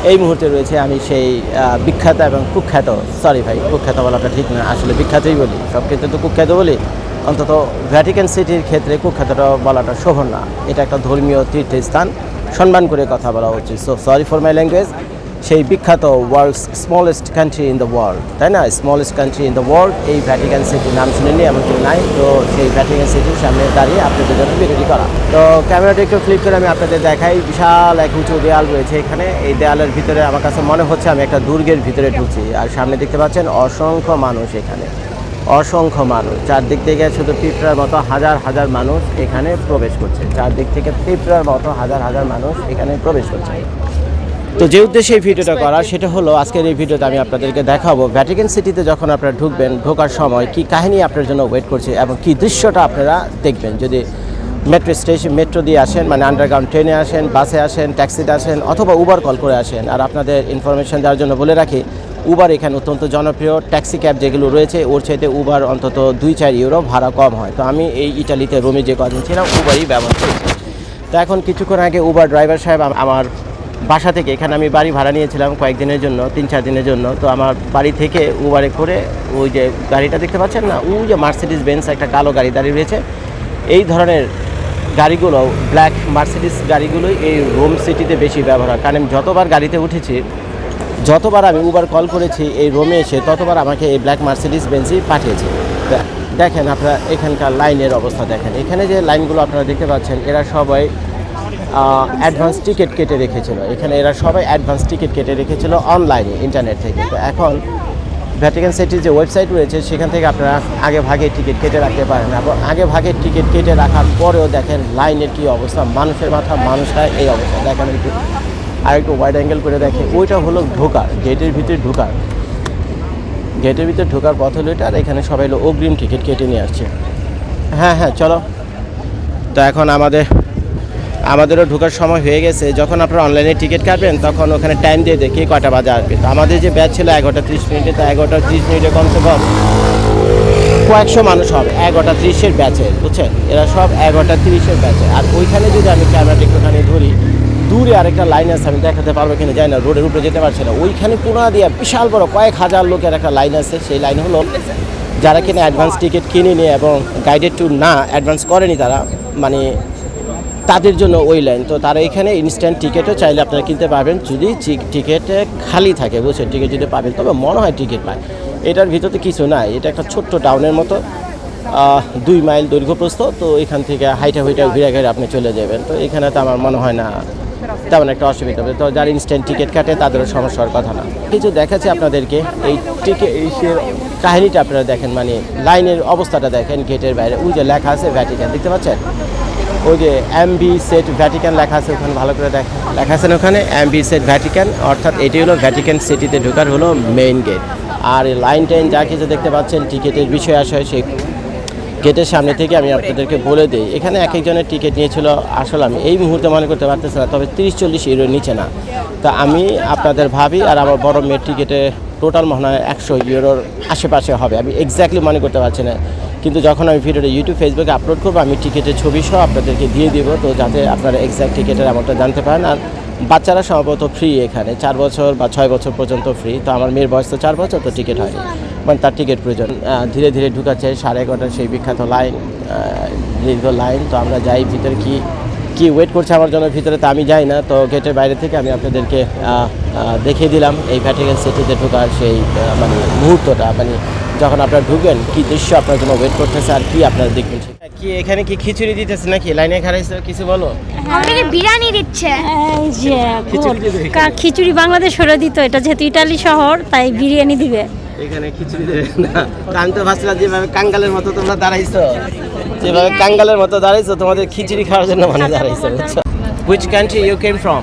এই মুহূর্তে রয়েছে আমি সেই বিখ্যাত এবং কুখ্যাত, সরি ভাই কুখ্যাত বলাটা ঠিক না, আসলে বিখ্যাতই বলি, সব ক্ষেত্রে তো কুখ্যাত বলি, অন্তত ভ্যাটিকান সিটির ক্ষেত্রে কুখ্যাতটা বলাটা শোভন না। এটা একটা ধর্মীয় তীর্থস্থান, সম্মান করে কথা বলা উচিত। So sorry for my language. সেই বিখ্যাত world's smallest country in the world, তাই না, smallest country in the world, এই ভ্যাটিকান সিটির নাম শুনেনি এমন কেউ নাই। তো সেই ভ্যাটিকান সিটির সামনে দাঁড়িয়ে আপনাদের জন্য ভিডিওটি করা। তো ক্যামেরাটা একটু ফ্লিপ করে আমি আপনাদের দেখাই। বিশাল এক উঁচু দেয়াল রয়েছে এখানে। এই দেয়ালের ভিতরে আমার কাছে মনে হচ্ছে আমি একটা দুর্গের ভিতরে ঢুকছি। আর সামনে দেখতে পাচ্ছেন অসংখ্য মানুষ, এখানে অসংখ্য মানুষ, চারদিক থেকে শুধু পিঁপড়ার মতো হাজার হাজার মানুষ এখানে প্রবেশ করছে, চারদিক থেকে পিঁপড়ার মতো হাজার হাজার মানুষ এখানে প্রবেশ করছে। তো যে উদ্দেশ্যে এই ভিডিওটা করা সেটা হলো, আজকের এই ভিডিওতে আমি আপনাদেরকে দেখাবো ভ্যাটিকান সিটিতে যখন আপনারা ঢুকবেন, ঢোকার সময় কি কাহিনী আপনার জন্য ওয়েট করছে এবং কি দৃশ্যটা আপনারা দেখবেন যদি মেট্রো দিয়ে আসেন, মানে আন্ডারগ্রাউন্ড ট্রেনে আসেন, বাসে আসেন, ট্যাক্সিতে আসেন, অথবা উবার কল করে আসেন। আর আপনাদের ইনফরমেশন দেওয়ার জন্য বলে রাখি, উবার এখানে অত্যন্ত জনপ্রিয়। ট্যাক্সি ক্যাব যেগুলো রয়েছে ওর চাইতে উবার অন্তত 2-4 ইউরো ভাড়া কম হয়। তো আমি এই ইটালিতে রোমে যে কদিন ছিলাম উবারই ব্যবহার করেছি। তো এখন কিছুক্ষণ আগে উবার ড্রাইভার সাহেব আমার বাসা থেকে, এখানে আমি বাড়ি ভাড়া নিয়েছিলাম কয়েকদিনের জন্য, 3-4 দিনের জন্য। তো আমার বাড়ি থেকে উবারে করে ওই যে গাড়িটা দেখতে পাচ্ছেন না, ওই যে মার্সিডিজ বেঞ্জ একটা কালো গাড়ি দাঁড়িয়ে রয়েছে, এই ধরনের গাড়িগুলো, ব্ল্যাক মার্সিডিজ গাড়িগুলোই এই রোম সিটিতে বেশি ব্যবহার হয়। কারণ আমি যতবার গাড়িতে উঠেছি, যতবার আমি উবার কল করেছি এই রোমে এসে, ততবার আমাকে এই ব্ল্যাক মার্সিডিজ বেঞ্জই পাঠিয়েছে। দেখেন আপনারা এখানকার লাইনের অবস্থা দেখেন। এখানে যে লাইনগুলো আপনারা দেখতে পাচ্ছেন, এরা সবাই অ্যাডভান্স টিকিট কেটে রেখেছিল। এখানে এরা সবাই অ্যাডভান্স টিকিট কেটে রেখেছিল অনলাইনে, ইন্টারনেট থেকে। তো এখন ভ্যাটিকান সিটির যে ওয়েবসাইট রয়েছে সেখান থেকে আপনারা আগে ভাগে টিকিট কেটে রাখতে পারেন। এবং আগে ভাগে টিকিট কেটে রাখার পরেও দেখেন লাইনের কী অবস্থা, মানুষের মাথা মানুষ হয় এই অবস্থা। দেখেন একটু আরেকটু ওয়াইড অ্যাঙ্গেল করে দেখে, ওইটা হলো ঢোকার গেটের ভিতরে ঢোকার পথ হলো এটা। আর এখানে সবাই হলো অগ্রিম টিকিট কেটে নিয়ে আসছে। হ্যাঁ চলো। তো এখন আমাদেরও ঢোকার সময় হয়ে গেছে। যখন আপনারা অনলাইনে টিকিট কাটবেন তখন ওখানে টাইম দিয়ে দেখি কয়টা বাজে আসবে। তো আমাদের যে ব্যাচ ছিল 11:30, তো 11:30 কমসে কম কয়েকশো মানুষ হবে 11:30 ব্যাচের, বুঝছেন, এরা সব 11:30 ব্যাচে। আর ওইখানে যদি আমি ক্যামেরাটা একটুখানি ধরি, দূরে আরেকটা লাইন আছে, আমি দেখাতে পারবো কিনা জানি না, রোডের উপরে যেতে পারছে না, ওইখানে কোনা দিয়া বিশাল বড় কয়েক হাজার লোকের একটা লাইন আছে। সেই লাইন হলো যারা কিনা অ্যাডভান্স টিকিট কিনেনি এবং গাইডেড ট্যুর না অ্যাডভান্স করেনি, তারা মানে তাদের জন্য ওই লাইন। তো তারা এখানে ইনস্ট্যান্ট টিকিটও চাইলে আপনারা কিনতে পারবেন যদি টিকিটে খালি থাকে, বুঝছেন, টিকিট যদি পাবেন, তবে মনে হয় টিকিট পায়। এটার ভিতরে কিছু নাই, এটা একটা ছোট্ট টাউনের মতো, 2 মাইল দৈর্ঘ্যপ্রস্থ। তো এখান থেকে হাইটা ঘুরে আপনি চলে যাবেন। তো এখানে তো আমার মনে হয় না তেমন একটা অসুবিধা হবে। তো যারা ইনস্ট্যান্ট টিকিট কাটে তাদেরও সমস্যার কথা না। কিছু দেখাচ্ছি আপনাদেরকে, এই কাহিনিটা আপনারা দেখেন, মানে লাইনের অবস্থাটা দেখেন। গেটের বাইরে ওই যে লেখা আছে ভ্যাটিকান, দেখতে পাচ্ছেন, ওই যে এমবি সেট ভ্যাটিকান লেখা আছে ওখানে, ভালো করে লেখা আছে না ওখানে, এমবি সেট ভ্যাটিকান, অর্থাৎ এটি হলো ভ্যাটিকান সিটিতে ঢোকার হলো মেইন গেট। আর এই লাইন টাইন যা কিছু দেখতে পাচ্ছেন, টিকিটের বিষয় আসে সেই গেটের সামনে থেকে আমি আপনাদেরকে বলে দিই। এখানে এক একজনের টিকিট নিয়েছিল, আসলে আমি এই মুহূর্তে মনে করতে পারতেছি না, তবে 30-40 ইউরোর নিচে না। তা আমি আপনাদের ভাবি, আর আমার বড় মেয়ের টিকিটে টোটাল মনে হয় 100 ইউরোর আশেপাশে হবে, আমি এক্স্যাক্টলি মনে করতে পারছি না। কিন্তু যখন আমি ভিডিওটা ইউটিউব ফেসবুকে আপলোড করবো, আমি টিকিটের ছবি সহ আপনাদেরকে দিয়ে দিব, তো যাতে আপনারা এক্স্যাক্ট টিকিটের অ্যামাউন্টটা জানতে পারেন। আর বাচ্চারা সম্ভবত ফ্রি, এখানে 4 বছর বা 6 বছর পর্যন্ত ফ্রি। তো আমার মেয়ের বয়স তো 4 বছর, তো টিকিট হয়নি, মানে তার টিকিট প্রয়োজন। ধীরে ধীরে ঢুকাচ্ছে 11:30 সেই বিখ্যাত লাইন, দীর্ঘ লাইন। তো আমরা যাই ভিতরে, কি ওয়েট করছে আমার জন্য ভিতরে, তো আমি যাই না। তো গেটের বাইরে থেকে আমি আপনাদেরকে দেখিয়ে দিলাম এই ভ্যাটিকান সিটিতে ঢোকার সেই মানে মুহূর্তটা, মানে যখন আপনারা ঢুকবেন কি দৃশ্য আপনার জন্য ওয়েট করতেছে আর কি আপনারা দেখবেন। কি এখানে কি খিচুড়ি দিতেছে নাকি, লাইনে খারাইছে, কিছু বলো? আমাদেরকে বিরিয়ানি দিচ্ছে। খিচুড়ি বাংলাদেশ হলে দিত, এটা যেহেতু ইটালি শহর তাই বিরিয়ানি দিবে। এখানে খিচুড়ি দেবে না? আমি তো ভাবছিলাম যেভাবে কাঙ্গালের মতো তোমরা দাঁড়াইছো, যেভাবে কাঙ্গালের মতো দাঁড়াইছো, তোমাদের খিচুড়ি খাওয়ার জন্য মানে দাঁড়াইছো, বুঝছো? Which country you came from?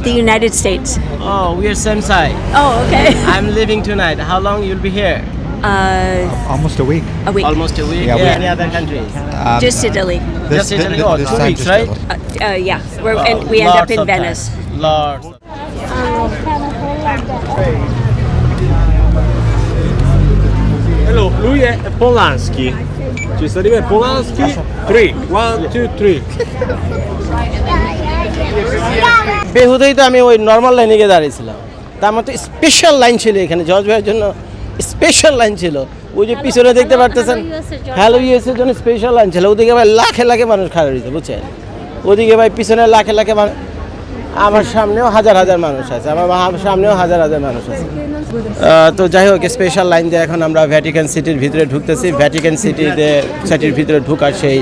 The United States. Oh, we are same side. Oh, okay. I'm leaving tonight. How long you'll be here? Almost a week. A week. Almost a week. Yeah, Any other countries? Just Italy. Just Italy. Oh, 2 weeks, right? Yeah. And we end up in Venice. Lots. Hello, lui è Polanski. Ci sarebbe Polanski. 3, 1, 2, 3. বেহুদেই তো আমি ওই normal লাইনে গিয়ে দাঁড়িয়েছিলাম। তার মতো special line ছিল এখানে, জজ ভাইয়ের জন্য স্পেশাল লাইন ছিল। ওই যে পিছনে দেখতে পারতেছেন, হ্যালো ইউএসের জন্য স্পেশাল লাইন ছিল। ওদিকে ভাই লাখে লাখে মানুষ খাড়া রয়েছে, বুঝছেন? ওদিকে ভাই পিছনে লাখে লাখে মানুষ, আমার সামনেও হাজার হাজার মানুষ আছে, আমার সামনেও হাজার হাজার মানুষ আছে। তো যাই হোক, স্পেশাল লাইন দিয়ে এখন আমরা ভ্যাটিকান সিটির ভিতরে ঢুকতেছি। ভ্যাটিকান সিটির ভিতরে ঢুকার সেই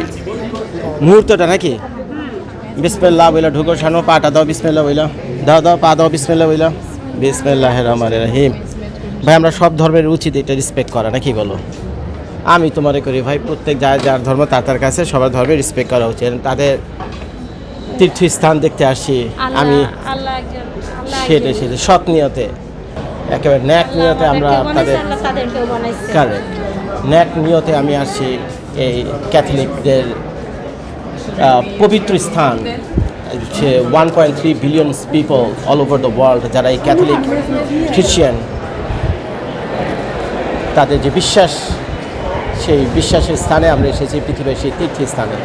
মুহূর্তটা নাকি, বিসমিল্লাহ বইলা ঢুকো, সানো পাটা দাও, বিসমিল্লাহ বইলা দাও পা দাও, বিসমিল্লাহ বইলা, বিসমিল্লাহির রহমানির রহিম। ভাই আমরা সব ধর্মের উচিত এটা রেসপেক্ট করা, নাকি বলো? আমি তোমারে করি ভাই, প্রত্যেক যার ধর্ম তার কাছে সবার ধর্মের রেসপেক্ট করা উচিত। তাদের তীর্থস্থান দেখতে আসছি আমি, সেটা সৎ নিয়তে, একেবারে ন্যাক নিয়তে আমরা তাদের কারেক্ট ন্যাক নিয়তে আমি আসছি এই ক্যাথলিকদের পবিত্র স্থান। 1.3 billion people all over the world যারা এই ক্যাথলিক খ্রিশ্চান, তাদের যে বিশ্বাস, সেই বিশ্বাসের স্থানে আমরা এসেছি, পৃথিবীর সেই তীর্থস্থানে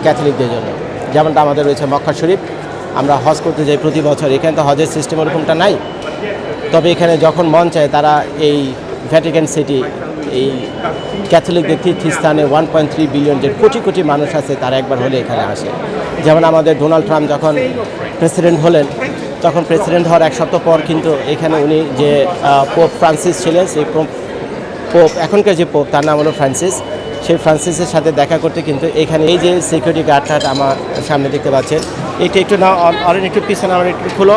ক্যাথলিকদের জন্য। যেমনটা আমাদের রয়েছে মক্কা শরীফ, আমরা হজ করতে যাই প্রতি বছর। এখানে তো হজের সিস্টেম ওরকমটা নাই, তবে এখানে যখন মন চায় তারা এই ভ্যাটিকান সিটি, এই ক্যাথলিকদের তীর্থস্থানে 1.3 বিলিয়ন যে কোটি কোটি মানুষ আছে, তারা একবার হলে এখানে আসে। যেমন আমাদের ডোনাল্ড ট্রাম্প যখন প্রেসিডেন্ট হলেন, তখন প্রেসিডেন্ট হওয়ার এক সপ্তাহ পর কিন্তু এখানে উনি যে পোপ ফ্রান্সিস ছিলেন, সেই পোপ এখনকার যে পোপ তার নাম হলো ফ্রান্সিস, সেই ফ্রান্সিসের সাথে দেখা করতে কিন্তু এখানে এই যে সিকিউরিটি গার্ডটা আমার সামনে দেখতে পাচ্ছেন, এটা একটু না অরেন একটু পিছনে আমার একটু খুলো।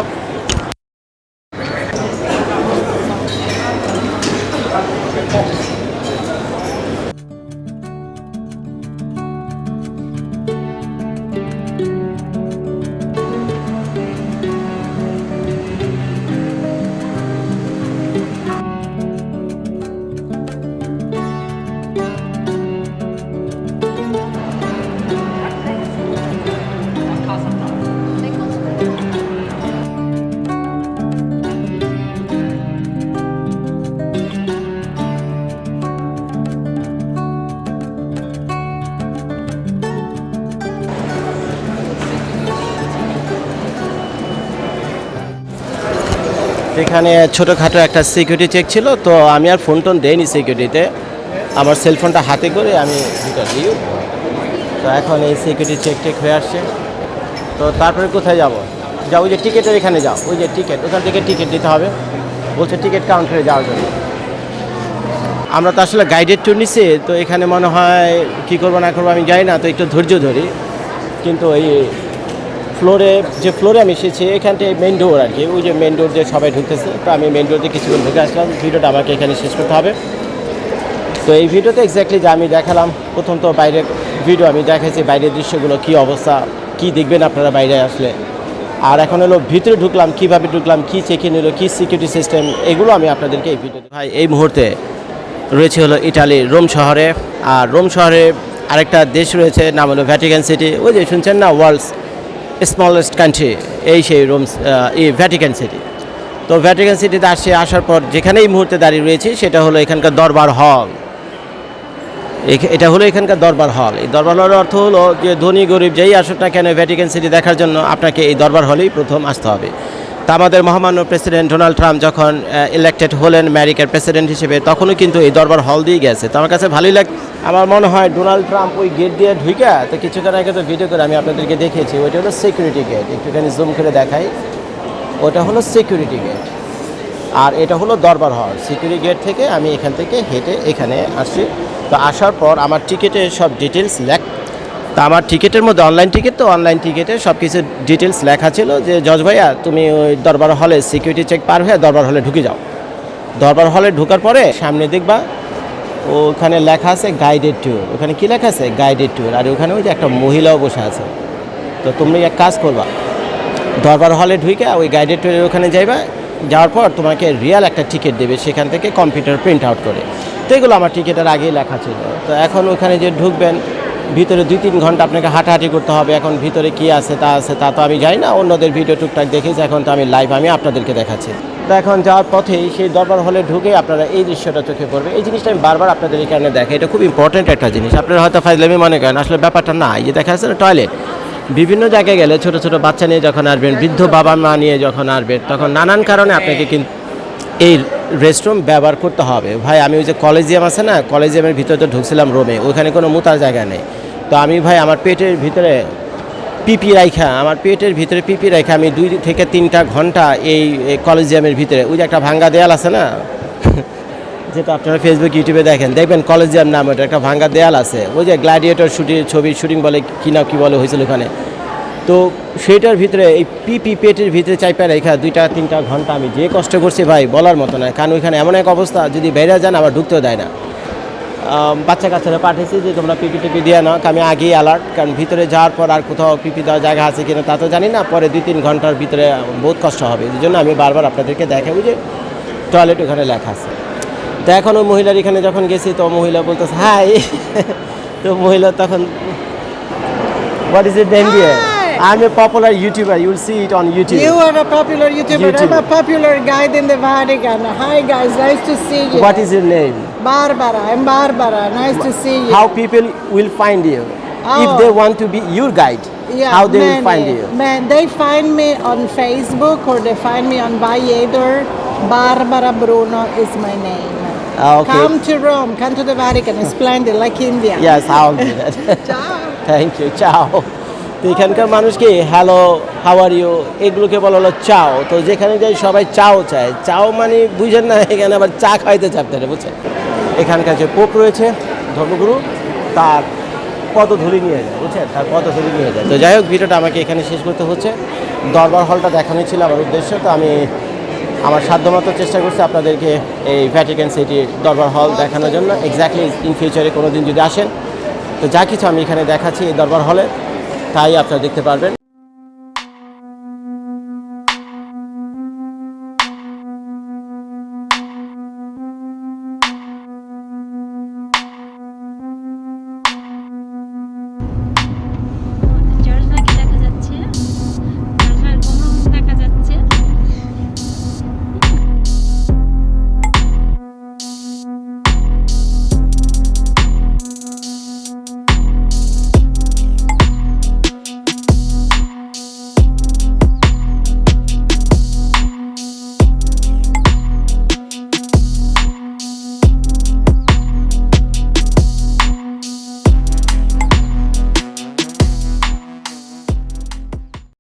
এখানে ছোটোখাটো একটা সিকিউরিটি চেক ছিল, তো আমি আর ফোন টোন দেইনি সিকিউরিটিতে, আমার সেলফোনটা হাতে করে আমি ভিতর দিই। তো এখন এই সিকিউরিটি চেক হয়ে আসছে। তো তারপরে কোথায় যাব? ওই যে টিকিটের এখানে যাও, ওই যে টিকিট, ওখান থেকে টিকিট দিতে হবে, বলছে টিকিট কাউন্টারে যাওয়ার জন্য। আমরা তো আসলে গাইডেড ট্যুর নিচ্ছি, তো এখানে মনে হয় কী করবো না করবো আমি জানি না, তো একটু ধৈর্য ধরি। কিন্তু এই ফ্লোরে আমি এসেছি, এখানটায় মেন ডোর আর কি, ওই যে মেন ডোর দিয়ে সবাই ঢুকতেছে। তো আমি মেন ডোর দিয়ে কিছুক্ষণ ঢুকে আসলাম, ভিডিওটা আমাকে এখানে শেষ করতে হবে। তো এই ভিডিওতে এক্স্যাক্টলি যা আমি দেখালাম, প্রথম তো বাইরের ভিডিও আমি দেখাইছি, বাইরের দৃশ্যগুলো কী অবস্থা, কি দেখবেন আপনারা বাইরে আসলে। আর এখন হলো ভিতরে ঢুকলাম, কীভাবে ঢুকলাম, কী চেক ইন হলো, কী সিকিউরিটি সিস্টেম, এগুলো আমি আপনাদেরকে এই ভিডিওতে। ভাই এই মুহূর্তে রয়েছে হলো ইটালির রোম শহরে। আর রোম শহরে আরেকটা দেশ রয়েছে, নাম হলো ভ্যাটিকান সিটি। ওই যে শুনছেন না, ওয়ার্ল্ডস স্মলেস্ট কান্ট্রি, এই সেই এই ভ্যাটিকান সিটি। তো ভ্যাটিকান সিটিতে আসার পর যেখানে এই মুহূর্তে দাঁড়িয়ে রয়েছি, সেটা হলো এখানকার দরবার হল। এটা হলো এখানকার দরবার হল। এই দরবার হলের অর্থ হলো যে ধনী গরিব যেই আসুক না কেন ভ্যাটিকান সিটি দেখার জন্য আপনাকে এই দরবার হলেই প্রথম আসতে হবে। তা আমাদের মহামান্য প্রেসিডেন্ট ডোনাল্ড ট্রাম্প যখন ইলেক্টেড হলেন আমেরিকার প্রেসিডেন্ট হিসেবে, তখনও কিন্তু এই দরবার হল দিয়ে গেছে। তো আমার কাছে ভালোই লাগে। আমার মনে হয় ডোনাল্ড ট্রাম্প ওই গেট দিয়ে ঢুকে, তো কিছুক্ষণ আগে তো ভিডিও করে আমি আপনাদেরকে দেখিয়েছি, ওইটা হলো সিকিউরিটি গেট। একটুখানি জুম করে দেখাই, ওটা হলো সিকিউরিটি গেট, আর এটা হলো দরবার হল। সিকিউরিটি গেট থেকে আমি এখান থেকে হেঁটে এখানে আসছি। তো আসার পর আমার টিকিটের সব ডিটেলস তা আমার টিকিটের মধ্যে অনলাইন টিকিট, তো অনলাইন টিকিটে সব কিছু ডিটেলস লেখা ছিল যে জজ ভাইয়া তুমি ওই দরবার হলে সিকিউরিটি চেক পার হয়ে দরবার হলে ঢুকে যাও। দরবার হলে ঢোকার পরে সামনে দেখবা ওখানে লেখা আছে গাইডেড ট্যুর। ওখানে কি লেখা আছে? Guided tour. আর ওখানে ওই যে একটা মহিলাও বসে আছে। তো তুমি এক কাজ করবা, দরবার হলে ঢুকে ওই গাইডেড ট্যুরের ওখানে যাইবা, যাওয়ার পর তোমাকে রিয়াল একটা টিকিট দেবে, সেখান থেকে কম্পিউটার প্রিন্ট আউট করে। তো এগুলো আমার টিকিটের আগেই লেখা ছিল। তো এখন ওখানে যে ঢুকবেন, ভিতরে 2-3 ঘন্টা আপনাকে হাঁটাহাঁটি করতে হবে। এখন ভিতরে কি আছে তা তো আমি জানি না, অন্যদের ভিডিও টুকটাক দেখেছি, এখন তো আমি লাইভ আমি আপনাদেরকে দেখাচ্ছি। তো এখন যাওয়ার পথেই সেই দরবার হলে ঢুকে আপনারা এই দৃশ্যটা চোখে পড়বে। এই জিনিসটা আমি বারবার আপনাদের এই কারণে দেখাই, এটা খুব ইম্পর্ট্যান্ট একটা জিনিস। আপনারা হয়তো ফাইজলামি মনে করেন, আসলে ব্যাপারটা না। এই যে দেখা যাচ্ছে না টয়লেট, বিভিন্ন জায়গায় গেলে ছোট ছোট বাচ্চা নিয়ে যখন আসবেন, বৃদ্ধ বাবা মা নিয়ে যখন আসবেন, তখন নানান কারণে আপনাকে কিন্তু এই রেস্টরুম ব্যবহার করতে হবে। ভাই আমি ওই যে কলেজিয়াম আছে না, কলেজিয়ামের ভিতরে তো ঢুকছিলাম রোমে, ওখানে কোনো মুতার জায়গা নেই। তো আমি ভাই আমার পেটের ভিতরে পিপি রাইখা, আমি 2 থেকে 3টা ঘন্টা এই কলেজিয়ামের ভিতরে, ওই যে একটা ভাঙ্গা দেয়াল আছে না যেটা আপনারা ফেসবুক ইউটিউবে দেখবেন কলেজিয়াম নাম, ওটা একটা ভাঙ্গা দেয়াল আছে, ওই যে গ্ল্যাডিয়েটর ছবির শুটিং বলে কি বলে হয়েছিল ওখানে। তো সেইটার ভিতরে এই পেটের ভিতরে চাইপা রেখা 2-3টা ঘন্টা আমি যে কষ্ট করছি ভাই বলার মতো না। কারণ ওইখানে এমন এক অবস্থা, যদি বেরিয়ে যান আবার ঢুকতেও দেয় না। বাচ্চা কাচ্চারা পাঠিয়েছি যে তোমরা পিপি দিয়ে নাও, আমি আগেই অ্যালার্ট, কারণ ভিতরে যাওয়ার পর আর কোথাও পিপি দেওয়ার জায়গা আছে কিনা তা তো জানি না, পরে 2-3 ঘন্টার ভিতরে বহুত কষ্ট হবে। এই জন্য আমি বারবার আপনাদেরকে দেখাবো যে টয়লেট ওখানে লেখা আছে। তো এখন ওই মহিলার এখানে যখন গেছি, তো মহিলা বলতেছে হাই তো মহিলা তখন what is it name dear? I'm a popular YouTuber. You'll see it on YouTube. You are a popular YouTuber. YouTube. I'm a popular guide in the Vatican. Hi guys, nice to see you. What is your name? Barbara. I'm Barbara. Nice to see you. How people will find you if Oh. they want to be your guide? Yeah, How they will many. find you? Man, they find me on Facebook or they find me on Viator. Barbara Bruno is my name. Okay. Come to Rome. Come to the Vatican. It's splendid, like India. Yes, I'll do that. Ciao. Thank you. Ciao. তো এখানকার মানুষ কি hello how are you এগুলোকে বলা হলো চাও। তো যেখানে যাই সবাই চাও চায়, চাও মানে বুঝেন না, এখানে আবার চা খাইতে চাপতে বুঝছেন। এখানকার যে পোপ রয়েছে ধর্মগুরু, তার পদধূলি নিয়ে যায়, বুঝছেন, তার পদধূলি নিয়ে যায়। তো যাই হোক, ভিডিওটা আমাকে এখানে শেষ করতে হচ্ছে। দরবার হলটা দেখানোই ছিল আমার উদ্দেশ্য। তো আমি আমার সাধ্যমতো চেষ্টা করছি আপনাদেরকে এই ভ্যাটিকান সিটির দরবার হল দেখানোর জন্য। এক্স্যাক্টলি ইন ফিউচারে কোনো দিন যদি আসেন, তো যা কিছু আমি এখানে দেখাচ্ছি এই দরবার হলে, তাই আপনারা দেখতে পারবেন।